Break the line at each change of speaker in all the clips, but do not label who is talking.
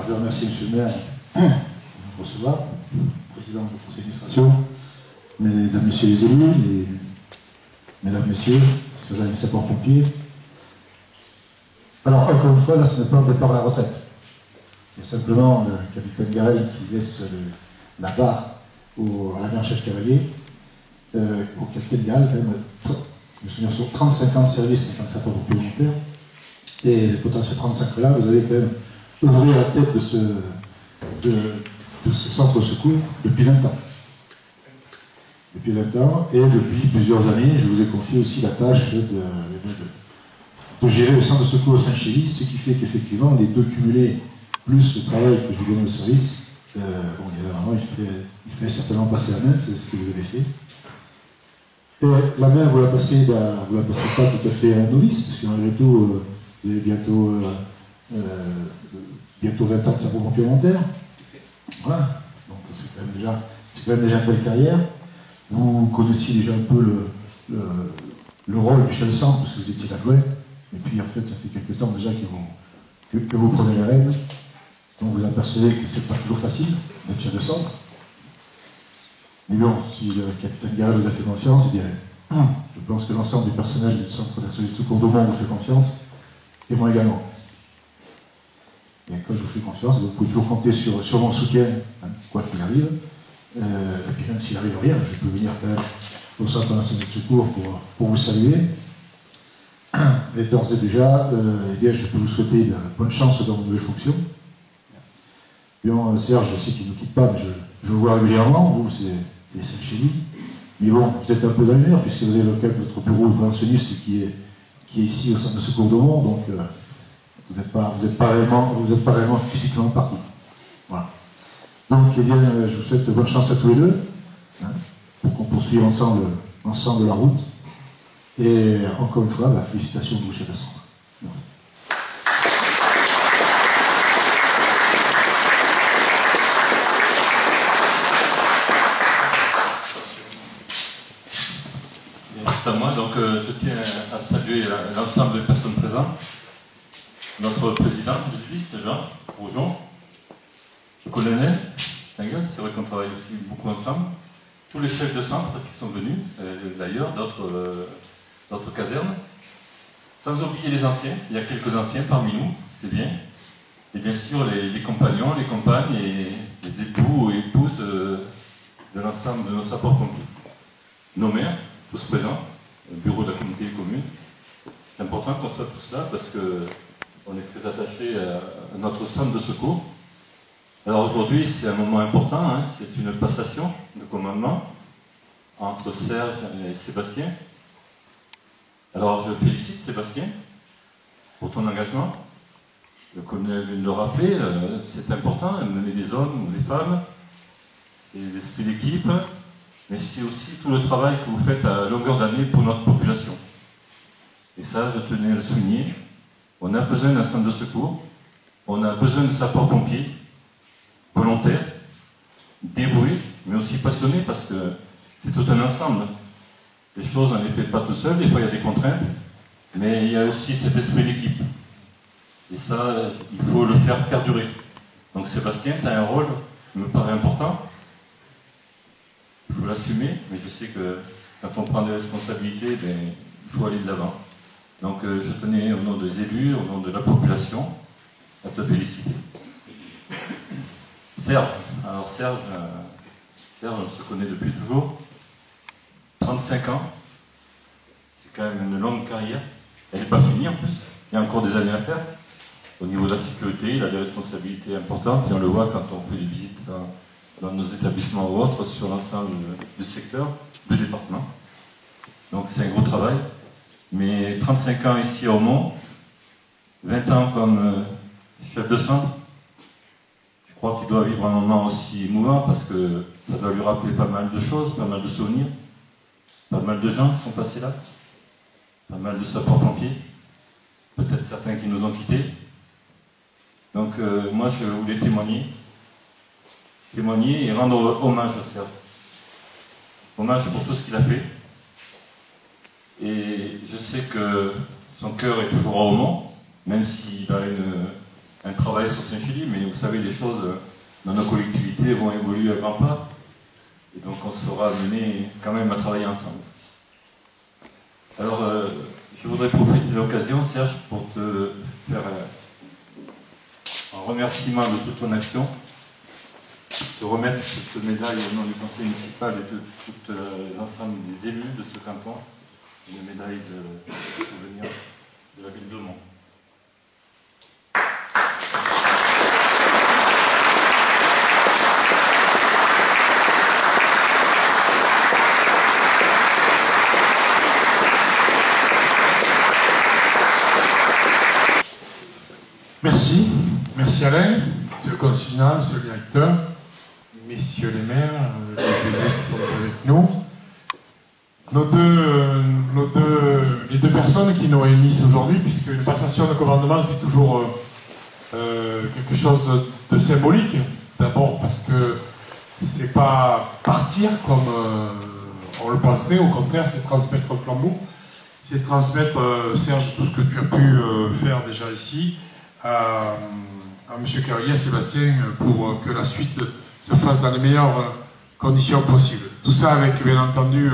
je remercie M. le maire de nous recevoir, président du conseil d'administration, mesdames, messieurs les élus, mesdames, messieurs, parce que là, les sapeurs-pompiers. Alors, encore une fois, là, ce n'est pas un départ à la retraite. C'est simplement le capitaine Garel qui laisse la barre à l'adjudant-chef cavalier, au capitaine Garel, quand même, je me souviens, sur 35 ans de service en tant que sapeur-pompier volontaire. Et pendant ces 35 ans-là, vous avez quand même œuvré à la tête de ce centre de secours depuis 20 ans. Depuis 20 ans, et depuis plusieurs années, je vous ai confié aussi la tâche de gérer le centre de secours de Saint-Chély, ce qui fait qu'effectivement, les deux cumulés, plus le travail que je vous donne au service, bon, évidemment, il fallait certainement passer la main, c'est ce que vous avez fait. Et la main, vous la passez pas tout à fait à un novice, parce que malgré tout, vous avez bientôt 20 ans de sapeurs-pompiers volontaires. Voilà. Donc c'est quand même déjà une belle carrière. Vous connaissiez déjà un peu le rôle du chef de centre, parce que vous étiez l'adjoint. Et puis en fait, ça fait quelques temps déjà que vous prenez les rênes. Donc vous apercevez que c'est pas toujours facile d'être chef de centre. Mais bon, si le capitaine Garel vous a fait confiance, eh bien, je pense que l'ensemble du personnel du centre de secours de Mont vous fait confiance. Et moi également. Et quand je vous fais confiance, vous pouvez toujours compter sur mon soutien, hein, quoi qu'il arrive. Et puis même s'il n'arrive rien, je peux venir quand même au centre national de secours pour vous saluer. Et d'ores et déjà, eh bien, je peux vous souhaiter de bonne chance dans vos nouvelles fonctions. Bien, Serge, je sais qu'il ne nous quitte pas, mais je vous vois régulièrement. Vous, c'est Saint-Chély. Mais bon, vous êtes un peu dans le mur, puisque vous avez quand même votre bureau préventionniste qui est ici au centre de secours de Mont, donc vous n'êtes pas réellement physiquement parti. Voilà. Donc, eh bien, je vous souhaite bonne chance à tous les deux, hein, pour qu'on poursuive ensemble la route. Et encore une fois, félicitations de vous, chef de centre. Merci.
C'est à moi, donc je tiens à saluer l'ensemble des personnes présentes. Notre président de Suisse, Jean Roujon, le colonel Sengel, c'est vrai qu'on travaille aussi beaucoup ensemble, tous les chefs de centre qui sont venus, d'ailleurs, d'autres casernes, sans oublier les anciens, il y a quelques anciens parmi nous, c'est bien, et bien sûr les compagnons, les compagnes et les époux et épouses de l'ensemble de nos sapeurs-pompiers. Nos maires, tous présents, le bureau de la communauté commune, c'est important qu'on soit tous là parce que on est très attaché à notre centre de secours. Alors aujourd'hui, c'est un moment important, hein, c'est une passation de commandement entre Serge et Sébastien. Alors je félicite Sébastien pour ton engagement. Le colonel vient de le rappeler, c'est important, mener des hommes ou des femmes, c'est l'esprit d'équipe, mais c'est aussi tout le travail que vous faites à longueur d'année pour notre population. Et ça, je tenais à le souligner. On a besoin d'un centre de secours, on a besoin de sapeurs-pompiers, volontaires, dévoués, mais aussi passionnés, parce que c'est tout un ensemble. Les choses, on ne les fait pas tout seul, des fois il y a des contraintes, mais il y a aussi cet esprit d'équipe. Et ça, il faut le faire perdurer. Donc Sébastien, tu as un rôle qui me paraît important. Il faut l'assumer, mais je sais que quand on prend des responsabilités, il faut aller de l'avant. Donc je tenais au nom des élus, au nom de la population, à te féliciter. Serge, alors Serge, on se connaît depuis toujours, 35 ans, c'est quand même une longue carrière, elle n'est pas finie en plus, il y a encore des années à faire. Au niveau de la sécurité, il a des responsabilités importantes, et on le voit quand on fait des visites dans nos établissements ou autres, sur l'ensemble du secteur, du département. Donc c'est un gros travail. Mais 35 ans ici au Mont, 20 ans comme chef de centre, je crois qu'il doit vivre un moment aussi émouvant parce que ça doit lui rappeler pas mal de choses, pas mal de souvenirs, pas mal de gens qui sont passés là, pas mal de sapeurs-pompiers, peut-être certains qui nous ont quittés. Donc moi je voulais témoigner et rendre hommage à Serge. Hommage pour tout ce qu'il a fait. Et je sais que son cœur est toujours à Aumont, même s'il a un travail sur Saint-Chély, mais vous savez, les choses dans nos collectivités vont évoluer à grands pas. Et donc on sera amené quand même à travailler ensemble. Alors, je voudrais profiter de l'occasion, Serge, pour te faire un remerciement de toute ton action, te remettre cette médaille au nom du conseil municipal et de tout l'ensemble des élus de ce canton, une médaille de souvenir de la ville de Mont.
Merci. Merci Alain, monsieur le consulat, monsieur le directeur, messieurs les maires, les élus qui sont avec nous. Les deux personnes qui nous réunissent aujourd'hui, puisque une passation de commandement, c'est toujours quelque chose de symbolique. D'abord parce que c'est pas partir comme on le penserait, au contraire, c'est transmettre le flambeau. C'est transmettre, Serge, tout ce que tu as pu faire déjà ici, à M. Carrier, à Sébastien, pour que la suite se fasse dans les meilleures conditions possibles. Tout ça avec, bien entendu,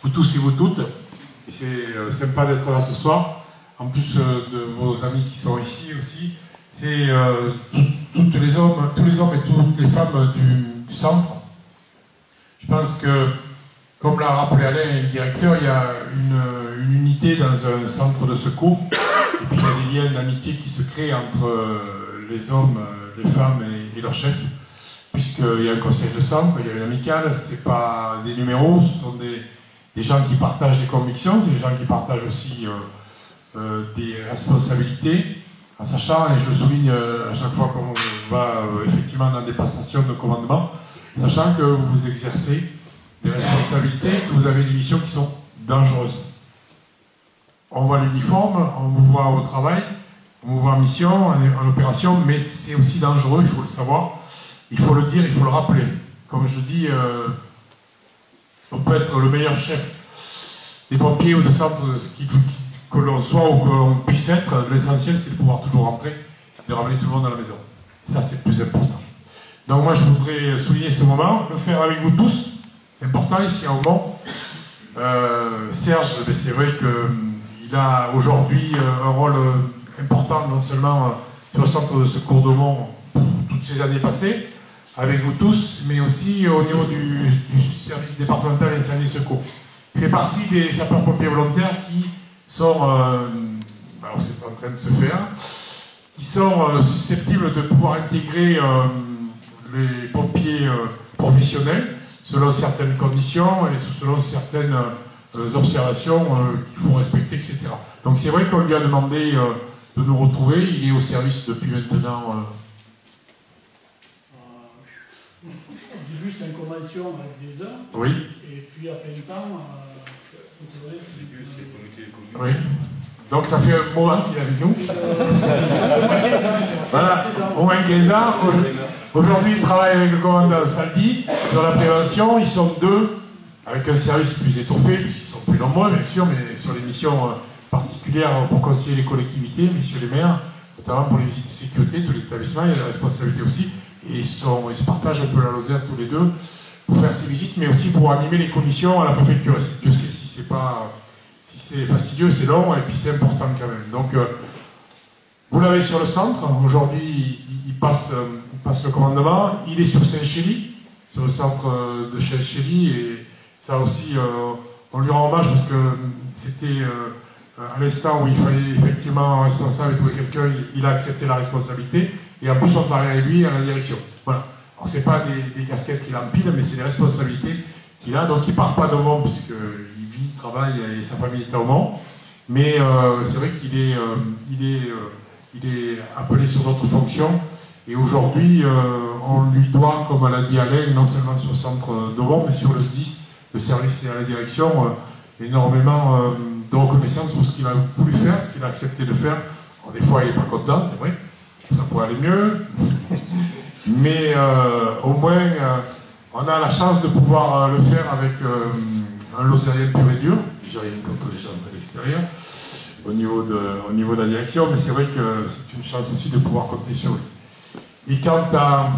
vous tous et vous toutes. Et c'est sympa d'être là ce soir. En plus de vos amis qui sont ici aussi. C'est tous les hommes et toutes les femmes du centre. Je pense que, comme l'a rappelé Alain, le directeur, il y a une unité dans un centre de secours. Et puis il y a des liens d'amitié qui se créent entre les hommes, les femmes et leurs chefs. Puisqu'il y a un conseil de centre, il y a une amicale, ce n'est pas des numéros, ce sont des gens qui partagent des convictions, c'est des gens qui partagent aussi des responsabilités, en sachant, et je le souligne à chaque fois qu'on va effectivement dans des passations de commandement, sachant que vous exercez des responsabilités, que vous avez des missions qui sont dangereuses. On voit l'uniforme, on vous voit au travail, on vous voit en mission, en opération, mais c'est aussi dangereux, il faut le savoir, il faut le dire, il faut le rappeler. Comme je dis, on peut être le meilleur chef des pompiers ou de centre, que l'on soit ou que l'on puisse être, l'essentiel c'est de pouvoir toujours rentrer, de ramener tout le monde à la maison. Ça c'est le plus important. Donc moi je voudrais souligner ce moment, le faire avec vous tous, c'est important ici à Aumont. Serge, c'est vrai qu'il a aujourd'hui un rôle important, non seulement sur le centre de secours d'Aumont toutes ces années passées, avec vous tous, mais aussi au niveau du service départemental d'incendie et secours. Il fait partie des sapeurs-pompiers volontaires qui sont, alors c'est en train de se faire, qui sont susceptibles de pouvoir intégrer les pompiers professionnels selon certaines conditions et selon certaines observations qu'il faut respecter, etc. Donc c'est vrai qu'on lui a demandé de nous retrouver, il est au service depuis maintenant...
J'ai vu, c'est une convention avec des heures.
Oui.
Et puis à plein temps,
oui. Donc ça fait un moment qu'il est avec nous. Voilà, au moins 15 ans. Aujourd'hui, il travaille avec le commandant Saldi sur la prévention. Ils sont deux, avec un service plus étoffé, puisqu'ils sont plus nombreux, bien sûr, mais sur les missions particulières pour conseiller les collectivités, messieurs les maires, notamment pour les visites de sécurité, tous les établissements, il y a des responsabilités aussi. Et ils se partagent un peu la Lozère tous les deux pour faire ces visites, mais aussi pour animer les commissions à la préfecture. Dieu sait si c'est fastidieux, c'est long, et puis c'est important quand même. Donc, vous l'avez sur le centre. Aujourd'hui, il passe le commandement. Il est sur Saint-Chély, sur le centre de Saint-Chély, et ça aussi, on lui rend hommage parce que c'était à l'instant où il fallait effectivement un responsable et trouver quelqu'un, il a accepté la responsabilité. Et en plus, on travaille avec lui à la direction. Voilà. Alors, ce n'est pas des casquettes qu'il empile, mais c'est des responsabilités qu'il a. Donc, il ne part pas d'Aumont, puisqu'il vit, travaille et sa famille est à Aumont. Mais c'est vrai qu'il est appelé sur d'autres fonctions. Et aujourd'hui, on lui doit, comme l'a dit Alain, non seulement sur le centre d'Aumont, mais sur le SDIS, le service et à la direction, énormément de reconnaissance pour ce qu'il a voulu faire, ce qu'il a accepté de faire. Alors, des fois, il n'est pas content, c'est vrai. Ça pourrait aller mieux, mais au moins on a la chance de pouvoir le faire avec un Lozérien pur et dur, j'ai rien contre les gens de l'extérieur, au niveau de la direction, mais c'est vrai que c'est une chance aussi de pouvoir compter sur lui. Et quant à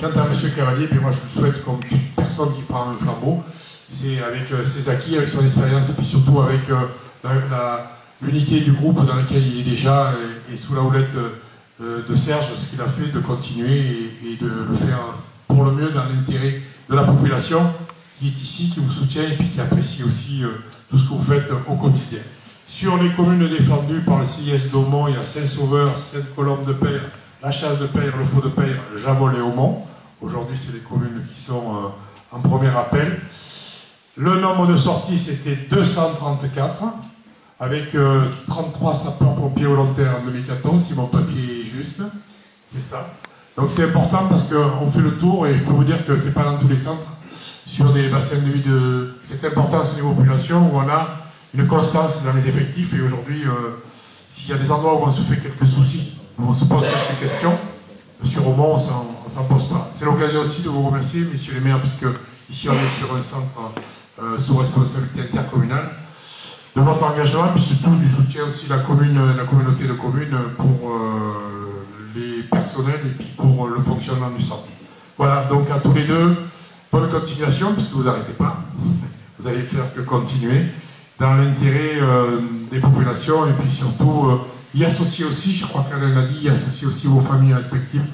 M. Cavalier, moi je le souhaite comme toute personne qui prend le flambeau, c'est avec ses acquis, avec son expérience, et puis surtout avec l'unité du groupe dans lequel il est déjà, et sous la houlette de Serge, ce qu'il a fait, de continuer et de le faire pour le mieux dans l'intérêt de la population qui est ici, qui vous soutient et puis qui apprécie aussi tout ce que vous faites au quotidien. Sur les communes défendues par le CIS d'Aumont, il y a Saint-Sauveur, Sainte-Colombe-de-Peyre, La Chasse-de-Peyre, Le Faux-de-Peyre, Javol et Aumont. Aujourd'hui, c'est les communes qui sont en premier appel. Le nombre de sorties, c'était 234, avec 33 sapeurs-pompiers volontaires en 2014, si mon papier est juste. C'est ça. Donc c'est important parce qu'on fait le tour et je peux vous dire que ce n'est pas dans tous les centres, sur des bassins de vie de cette importance au niveau population, où on a une constance dans les effectifs. Et aujourd'hui, s'il y a des endroits où on se fait quelques soucis, où on se pose quelques questions, sur Aumont, on ne s'en pose pas. C'est l'occasion aussi de vous remercier, messieurs les maires, puisque ici on est sur un centre sous responsabilité intercommunale, de votre engagement, puis surtout du soutien aussi de la communauté de communes pour les personnels et puis pour le fonctionnement du centre. Voilà, donc à tous les deux, bonne continuation, puisque vous n'arrêtez pas. Vous allez faire que continuer dans l'intérêt des populations et puis surtout y associer aussi, je crois qu'Alain l'a dit, y associer aussi vos familles respectives,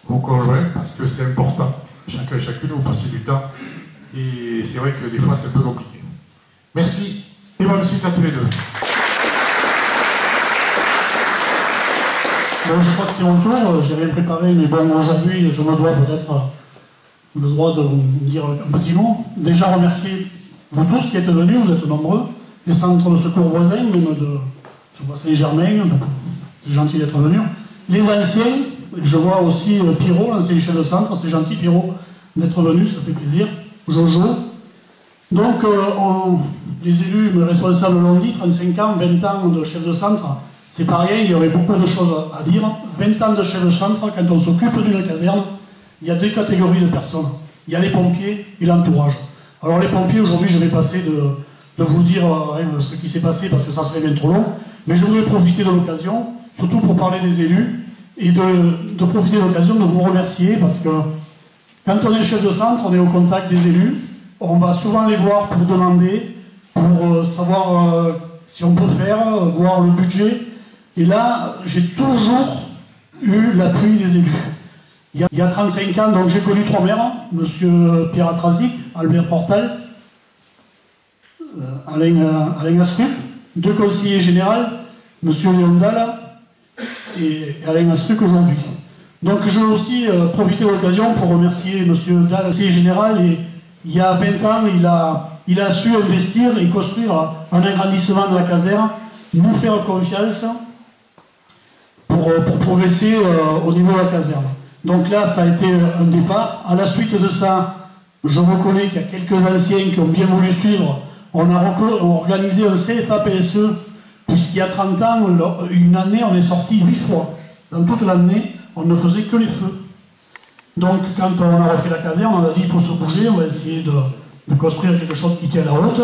vos conjoints, parce que c'est important. Chacun et chacune, vous passez du temps et c'est vrai que des fois c'est un peu compliqué. Merci et bonne suite à tous les deux.
Bon, je crois que c'est mon tour, j'ai rien préparé, mais bon, aujourd'hui, je me dois peut-être le droit de vous dire un petit mot. Déjà remercier vous tous qui êtes venus, vous êtes nombreux, les centres de secours voisins, même je vois Saint-Germain, c'est gentil d'être venus. Les anciens, je vois aussi Pierrot, l'ancien chef de centre, c'est gentil Pierrot d'être venu, ça fait plaisir. Jojo. Donc, les élus, mes responsables l'ont dit, 35 ans, 20 ans de chef de centre, c'est pas rien, il y aurait beaucoup de choses à dire. 20 ans de chef de centre, quand on s'occupe d'une caserne, il y a deux catégories de personnes. Il y a les pompiers et l'entourage. Alors les pompiers, aujourd'hui, je vais passer de vous dire ce qui s'est passé parce que ça serait bien trop long, mais je voudrais profiter de l'occasion, surtout pour parler des élus, et de profiter de l'occasion de vous remercier parce que quand on est chef de centre, on est au contact des élus, on va souvent les voir pour demander, pour savoir si on peut faire, voir le budget, et là, j'ai toujours eu l'appui des élus. Il y a 35 ans, donc j'ai connu trois maires, M. Pierre Atrazic, Albert Portal, Alain Astruc, deux conseillers généraux, M. Léon Dalle et Alain Astruc aujourd'hui. Donc je veux aussi profiter de l'occasion pour remercier M. Dalle, conseiller général, et il y a 20 ans, il a su investir et construire un agrandissement de la caserne, nous faire confiance pour progresser au niveau de la caserne. Donc là, ça a été un départ. À la suite de ça, je reconnais qu'il y a quelques anciens qui ont bien voulu suivre. On a organisé un CFA-PSE, puisqu'il y a 30 ans, une année, on est sorti 8 fois. Dans toute l'année, on ne faisait que les feux. Donc, quand on a refait la caserne, on a dit, pour se bouger, on va essayer de construire quelque chose qui tient la route.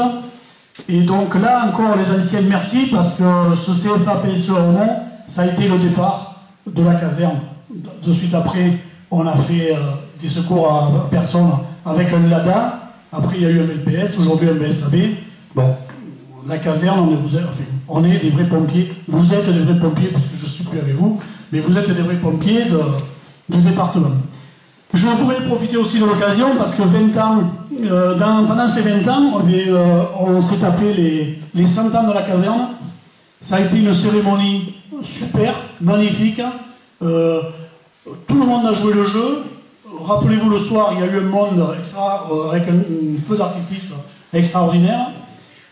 Et donc là, encore, les anciens, merci, parce que ce CFA-PSE à Aumont, ça a été le départ de la caserne. De suite après, on a fait des secours à personnes avec un LADA. Après, il y a eu un LPS, aujourd'hui un BSAB. Bon, la caserne, on est des vrais pompiers. Vous êtes des vrais pompiers, parce que je ne suis plus avec vous, mais vous êtes des vrais pompiers du département. Je voudrais profiter aussi de l'occasion, parce que 20 ans, pendant ces 20 ans, on s'est tapé les 100 ans de la caserne. Ça a été une cérémonie super, magnifique. Tout le monde a joué le jeu. Rappelez-vous, le soir, il y a eu un monde extra, avec un feu d'artifice extraordinaire.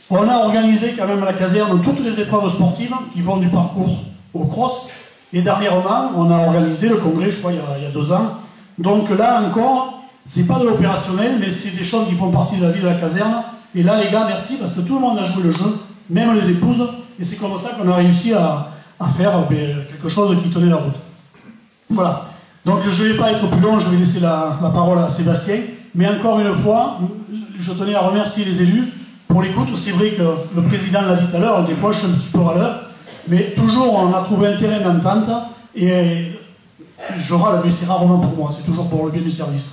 On a organisé quand même à la caserne toutes les épreuves sportives qui vont du parcours au cross. Et dernièrement, on a organisé le congrès, je crois, il y a 2 ans. Donc là encore, c'est pas de l'opérationnel, mais c'est des choses qui font partie de la vie de la caserne. Et là, les gars, merci, parce que tout le monde a joué le jeu, même les épouses. Et c'est comme ça qu'on a réussi à faire quelque chose qui tenait la route. Voilà. Donc je ne vais pas être plus long, je vais laisser la parole à Sébastien. Mais encore une fois, je tenais à remercier les élus pour l'écoute. C'est vrai que le président l'a dit tout à l'heure, des fois je suis un petit peu râleur, mais toujours on a trouvé un terrain d'entente et je râle, mais c'est rarement pour moi, c'est toujours pour le bien du service.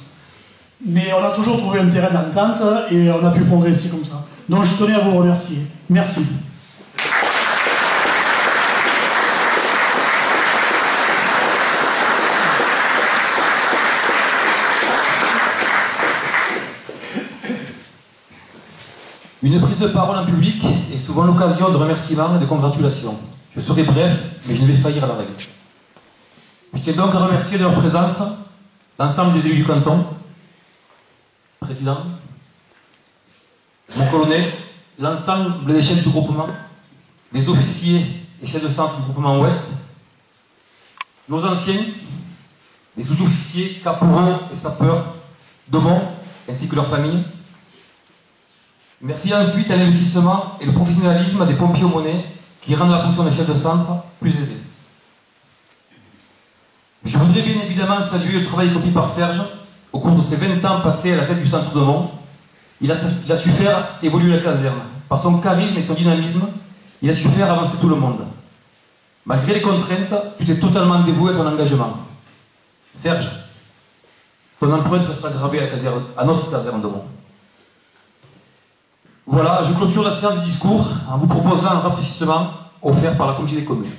Mais on a toujours trouvé un terrain d'entente et on a pu progresser comme ça. Donc je tenais à vous remercier. Merci.
Une prise de parole en public est souvent l'occasion de remerciements et de congratulations. Je serai bref, mais je ne vais faillir à la règle. Je tiens donc à remercier de leur présence l'ensemble des élus du canton, président, mon colonel, l'ensemble des chefs du groupement, les officiers et chefs de centre du groupement Ouest, nos anciens, les sous-officiers, caporaux et sapeurs de Mont, ainsi que leurs familles. Merci ensuite à l'investissement et le professionnalisme des pompiers aumônais qui rendent la fonction de chef de centre plus aisée. Je voudrais bien évidemment saluer le travail accompli par Serge au cours de ses 20 ans passés à la tête du centre de Mont. Il a su faire évoluer la caserne. Par son charisme et son dynamisme, il a su faire avancer tout le monde. Malgré les contraintes, tu t'es totalement dévoué à ton engagement. Serge, ton empreinte restera gravée à notre caserne de Mont. Voilà, je clôture la séance du discours en vous proposant un rafraîchissement offert par la communauté des communes.